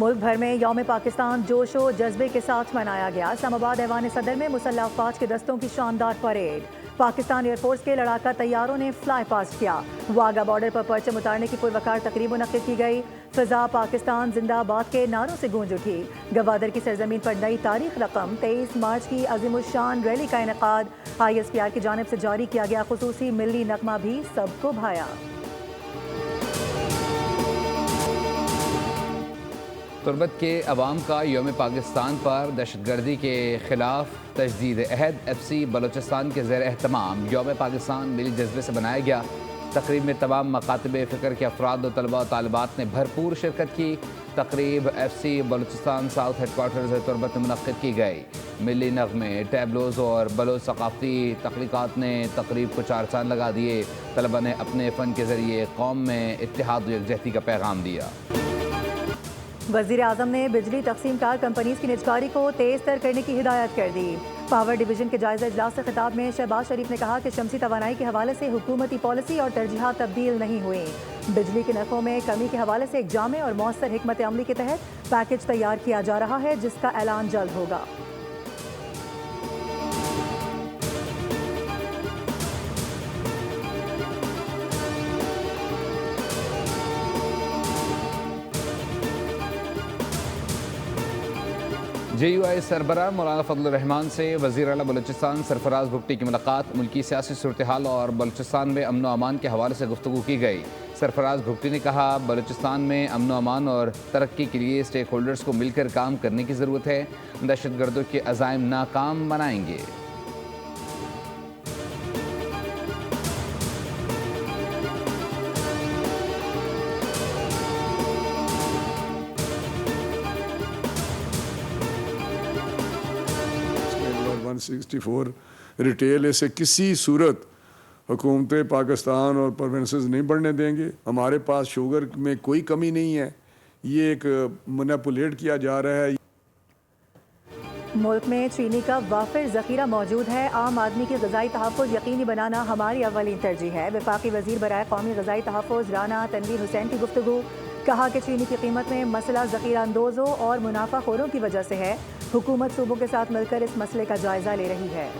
ملک بھر میں یوم پاکستان جوش و جذبے کے ساتھ منایا گیا۔ اسلام آباد ایوان صدر میں مسلح افواج کے دستوں کی شاندار پریڈ۔ پاکستان ایئر فورس کے لڑاکا طیاروں نے فلائی پاسٹ کیا۔ واگا بارڈر پر پرچم اتارنے کی پروقار تقریب منعقد کی گئی۔ فضا پاکستان زندہ آباد کے نعروں سے گونج اٹھی۔ گوادر کی سرزمین پر نئی تاریخ رقم 23 مارچ کی عظیم الشان ریلی کا انعقاد۔ ISPR کی جانب سے جاری کیا گیا خصوصی ملی نغمہ بھی سب کو بھایا۔ تربت کے عوام کا یوم پاکستان پر دہشت گردی کے خلاف تجدید عہد FC بلوچستان کے زیر اہتمام یوم پاکستان ملی جذبے سے منایا گیا۔ تقریب میں تمام مکاتب فکر کے افراد و طلباء و طالبات نے بھرپور شرکت کی۔ تقریب FC Balochistan south headquarters Turbat میں منعقد کی گئی۔ ملی نغمے، ٹیبلوز اور بلوچ ثقافتی تخلیقات نے تقریب کو چار چاند لگا دیے۔ طلباء نے اپنے فن کے ذریعے قوم میں اتحاد و یکجہتی کا پیغام دیا۔ وزیر اعظم نے بجلی تقسیم کار کمپنیز کی نجکاری کو تیز تر کرنے کی ہدایت کر دی۔ پاور ڈویژن کے جائزہ اجلاس سے خطاب میں شہباز شریف نے کہا کہ شمسی توانائی کے حوالے سے حکومتی پالیسی اور ترجیحات تبدیل نہیں ہوئیں۔ بجلی کے نرخوں میں کمی کے حوالے سے ایک جامع اور مؤثر حکمت عملی کے تحت پیکج تیار کیا جا رہا ہے، جس کا اعلان جلد ہوگا۔ JUI سربراہ مولانا فضل الرحمان سے وزیر اعلیٰ بلوچستان سرفراز بھٹی کی ملاقات۔ ملکی سیاسی صورتحال اور بلوچستان میں امن و امان کے حوالے سے گفتگو کی گئی۔ سرفراز بھٹی نے کہا بلوچستان میں امن و امان اور ترقی کے لیے اسٹیک ہولڈرز کو مل کر کام کرنے کی ضرورت ہے۔ دہشت گردوں کے عزائم ناکام بنائیں گے۔ ریٹیل اسے کسی صورت حکومت پاکستان اور پروونسز نہیں بڑھنے دیں گے۔ ہمارے پاس شوگر میں کوئی کمی نہیں ہے، یہ ایک مینیپولیٹ کیا جا رہا ہے۔ ملک میں چینی کا وافر ذخیرہ موجود ہے۔ عام آدمی کی غذائی تحفظ یقینی بنانا ہماری اولین ترجیح ہے۔ وفاقی وزیر برائے قومی غذائی تحفظ رانا تنویر حسین کی گفتگو۔ کہا کہ چینی کی قیمت میں مسئلہ ذخیرہ اندوزوں اور منافع خوروں کی وجہ سے ہے۔ حکومت صوبوں کے ساتھ مل کر اس مسئلے کا جائزہ لے رہی ہے۔